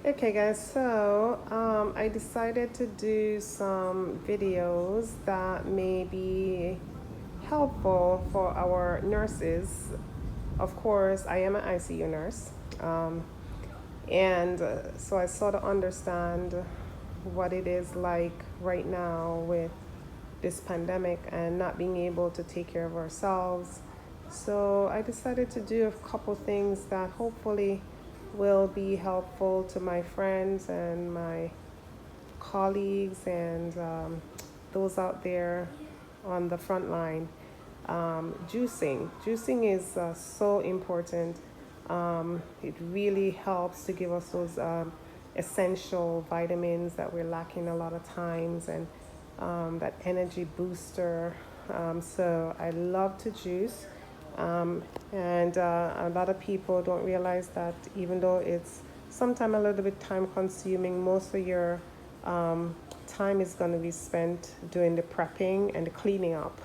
Okay, guys, so I decided to do some videos that may be helpful for our nurses. Of course, I am an ICU nurse, and so I sort of understand what it is like right now with this pandemic and not being able to take care of ourselves. So I decided to do a couple things that hopefully will be helpful to my friends and my colleagues and those out there on the front line. Juicing is so important. It really helps to give us those essential vitamins that we're lacking a lot of times, and that energy booster. So I love to juice. And a lot of people don't realize that even though it's sometimes a little bit time consuming, most of your time is going to be spent doing the prepping and the cleaning up.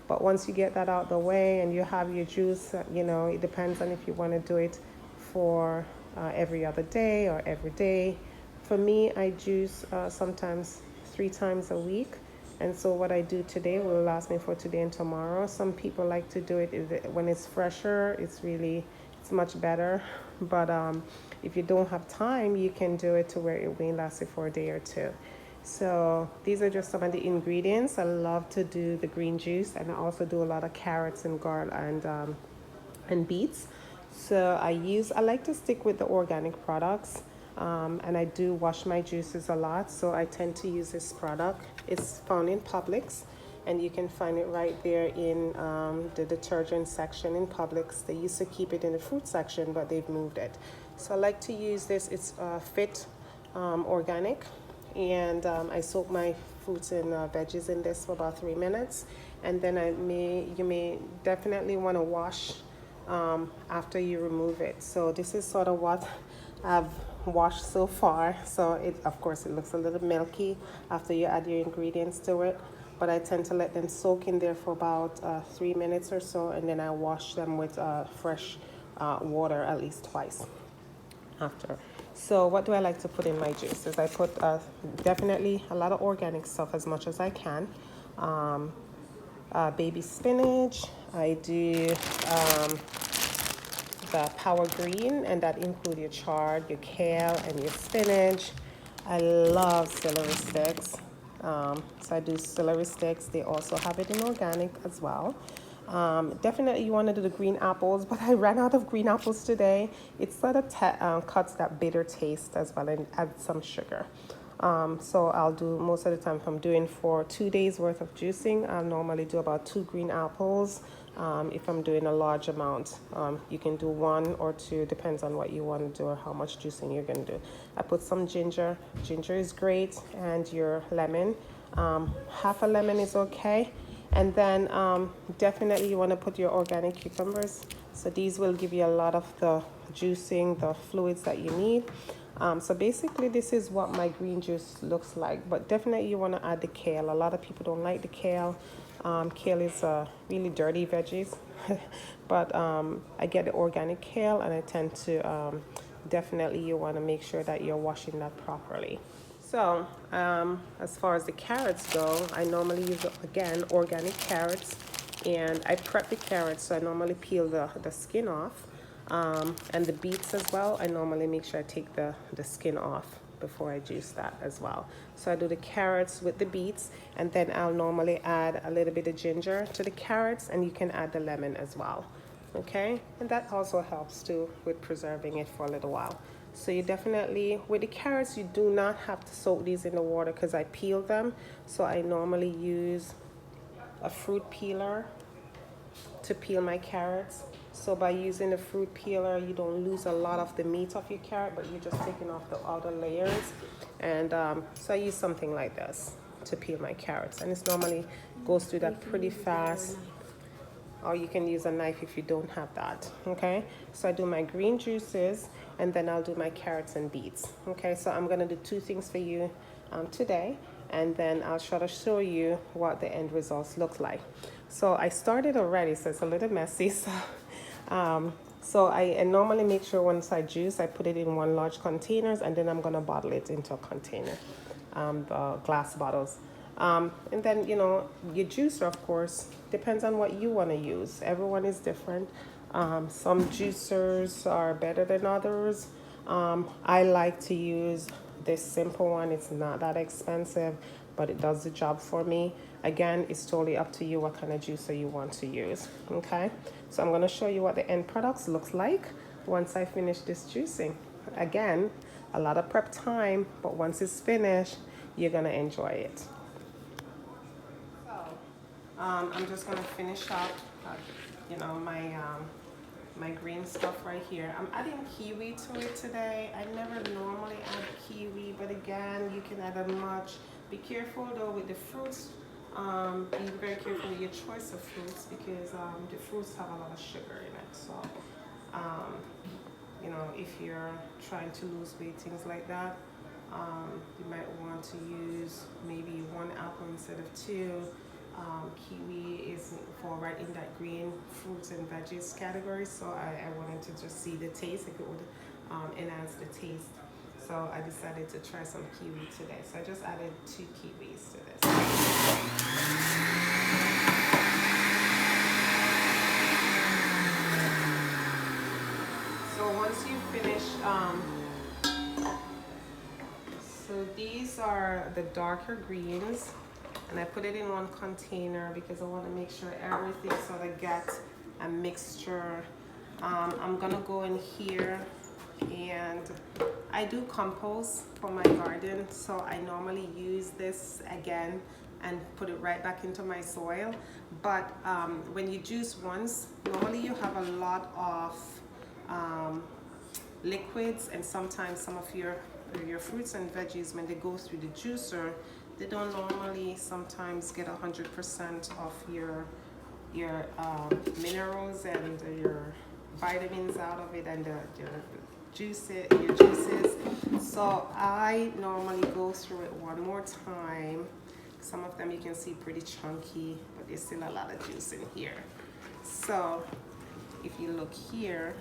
But once you get that out the way and you have your juice, it depends on if you want to do it for every other day or every day. For me, I juice sometimes 3 times a week. And so what I do today will last me for today and tomorrow. Some people like to do it when it's fresher. It's much better. But if you don't have time, you can do it to where it will last you for a day or two. So these are just some of the ingredients. I love to do the green juice, and I also do a lot of carrots and garlic and beets. So I like to stick with the organic products, and I do wash my juices a lot. So I tend to use this product. It's found in Publix, and you can find it right there in the detergent section in Publix. They used to keep it in the fruit section, but they've moved it. So I like to use this. It's Fit Organic, and I soak my fruits and veggies in this for about 3 minutes, and then you may definitely want to wash after you remove it. So this is sort of what I've washed so far. So of course it looks a little milky after you add your ingredients to it, but I tend to let them soak in there for about 3 minutes or so, and then I wash them with fresh water at least twice after. So what do I like to put in my juices? I put definitely a lot of organic stuff as much as I can. Baby spinach. I do the Power Green, and that includes your chard, your kale, and your spinach. I love celery sticks. So I do celery sticks. They also have it in organic as well. Definitely you want to do the green apples, but I ran out of green apples today. It sort of cuts that bitter taste as well and adds some sugar. So I'll do most of the time, if I'm doing for 2 days worth of juicing, I'll normally do about 2 green apples. If I'm doing a large amount, you can do 1 or 2, depends on what you want to do or how much juicing you're going to do. I put some ginger. Ginger is great, and your lemon. Half a lemon is okay. And then definitely you want to put your organic cucumbers. So these will give you a lot of the juicing, the fluids that you need. So basically this is what my green juice looks like, but definitely you want to add the kale. A lot of people don't like the kale. Kale is really dirty veggies, but I get the organic kale, and I tend to definitely you want to make sure that you're washing that properly. So as far as the carrots go, I normally use, again, organic carrots, and I prep the carrots. So I normally peel the skin off, and the beets as well. I normally make sure I take the skin off before I juice that as well. So I do the carrots with the beets, and then I'll normally add a little bit of ginger to the carrots, and you can add the lemon as well. Okay, and that also helps too with preserving it for a little while. So you definitely, with the carrots, you do not have to soak these in the water because I peel them. So I normally use a fruit peeler to peel my carrots. So by using a fruit peeler, you don't lose a lot of the meat of your carrot, but you're just taking off the outer layers. And so I use something like this to peel my carrots, and it's normally goes through that pretty fast. Or you can use a knife if you don't have that. Okay, so I do my green juices, and then I'll do my carrots and beets. Okay, so I'm gonna do 2 things for you today, and then I'll try to show you what the end results look like. So I started already, so it's a little messy. So So I normally make sure once I juice, I put it in one large containers, and then I'm gonna bottle it into a container, the glass bottles. And then, you know, your juicer, of course, depends on what you want to use. Everyone is different. Some juicers are better than others. I like to use this simple one. It's not that expensive, but it does the job for me. Again, it's totally up to you what kind of juicer you want to use. Okay, so I'm going to show you what the end products looks like once I finish this juicing. Again, a lot of prep time, but once it's finished, you're going to enjoy it. So I'm just going to finish up, you know, my green stuff right here. I'm adding kiwi to it today. I never normally add kiwi, but again, you can add a much. Be careful though with the fruits. Be very careful with your choice of fruits, because the fruits have a lot of sugar in it. So, you know, if you're trying to lose weight, things like that, you might want to use maybe 1 apple instead of 2. Kiwi is for right in that green fruits and veggies category, so I wanted to just see the taste, if it would enhance the taste. So I decided to try some kiwi today. So I just added 2 kiwis to this. So once you finish, so these are the darker greens. And I put it in one container because I want to make sure everything sort of gets a mixture. I'm gonna go in here, and I do compost for my garden, so I normally use this again and put it right back into my soil. But when you juice once, normally you have a lot of liquids, and sometimes some of your fruits and veggies, when they go through the juicer, they don't normally sometimes get 100% of your minerals and your vitamins out of it, and your juices. So I normally go through it one more time. Some of them you can see pretty chunky, but there's still a lot of juice in here. So if you look here,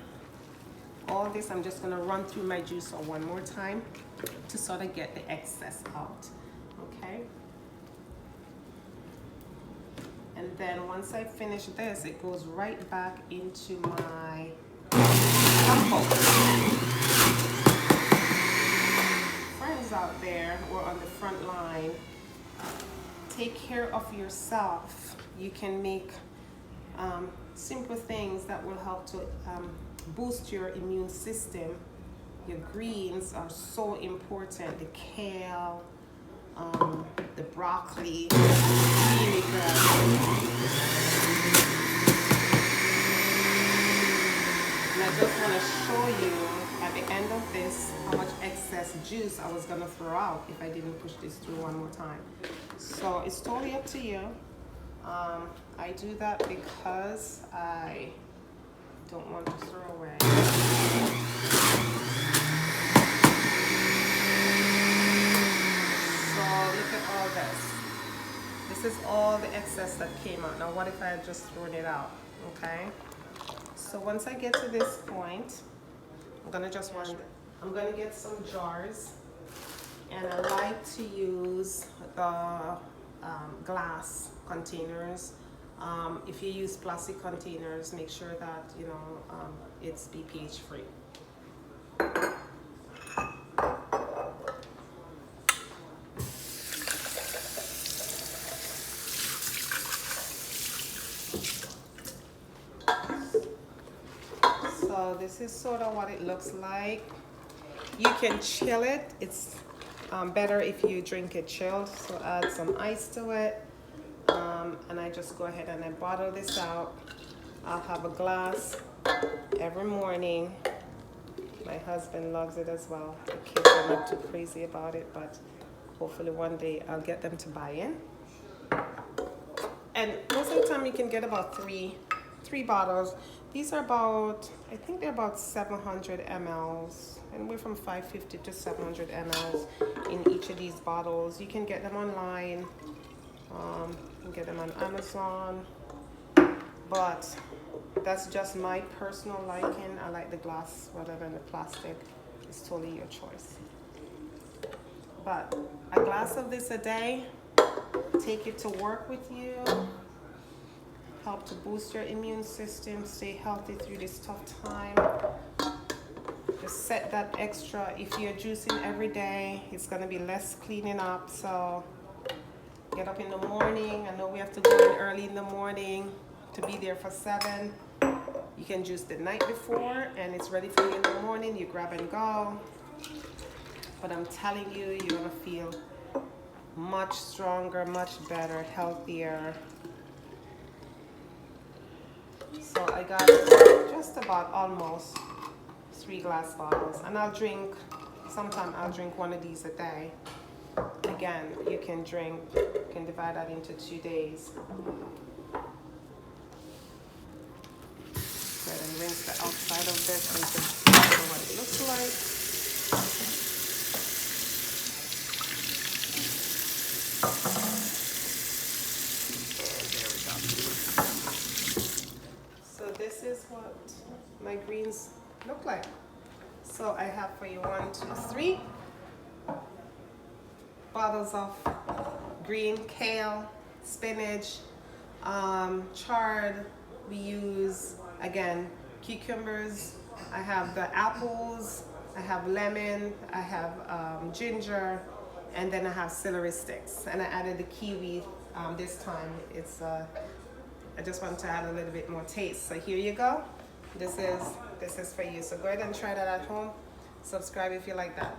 all this, I'm just gonna run through my juicer one more time to sort of get the excess out. Okay, and then once I finish this, it goes right back into my compost. Friends out there who are on the front line, take care of yourself. You can make simple things that will help to boost your immune system. Your greens are so important. The kale, the broccoli, vinegar. And I just want to show you at the end of this how much excess juice I was going to throw out if I didn't push this through one more time. So it's totally up to you. I do that because I don't want to throw away. Look at all this. This is all the excess that came out. Now what if I had just thrown it out? Okay. So once I get to this point, I'm gonna get some jars, and I like to use the glass containers. If you use plastic containers, make sure that it's BPH free. So this is sort of what it looks like. You can chill it. It's better if you drink it chilled. So add some ice to it. And I just go ahead and I bottle this out. I'll have a glass every morning. My husband loves it as well. The kids are not too crazy about it, but hopefully one day I'll get them to buy in. And most of the time you can get about three bottles. These are about, I think they're about 700 mLs, anywhere from 550 to 700 mLs in each of these bottles. You can get them online. You can get them on Amazon. But That's just my personal liking. I like the glass rather than the plastic. It's totally your choice. But a glass of this a day, take it to work with you, help to boost your immune system, stay healthy through this tough time. Just set that extra. If you're juicing every day, it's gonna be less cleaning up. So get up in the morning. I know we have to go in early in the morning to be there for 7. You can juice the night before and it's ready for you in the morning. You grab and go. But I'm telling you, you're gonna feel much stronger, much better, healthier. So I got just about almost 3 glass bottles, and I'll drink, sometimes I'll drink one of these a day. Again, you can divide that into 2 days. Go ahead and rinse the outside of this and just show what it looks like. So this is what my greens look like. So I have for you 1, 2, 3 bottles of green kale, spinach, chard. We use, again, cucumbers. I have the apples, I have lemon, I have ginger, and then I have celery sticks. And I added the kiwi this time. It's I just want to add a little bit more taste. So here you go. This is for you. So go ahead and try that at home. Subscribe if you like that.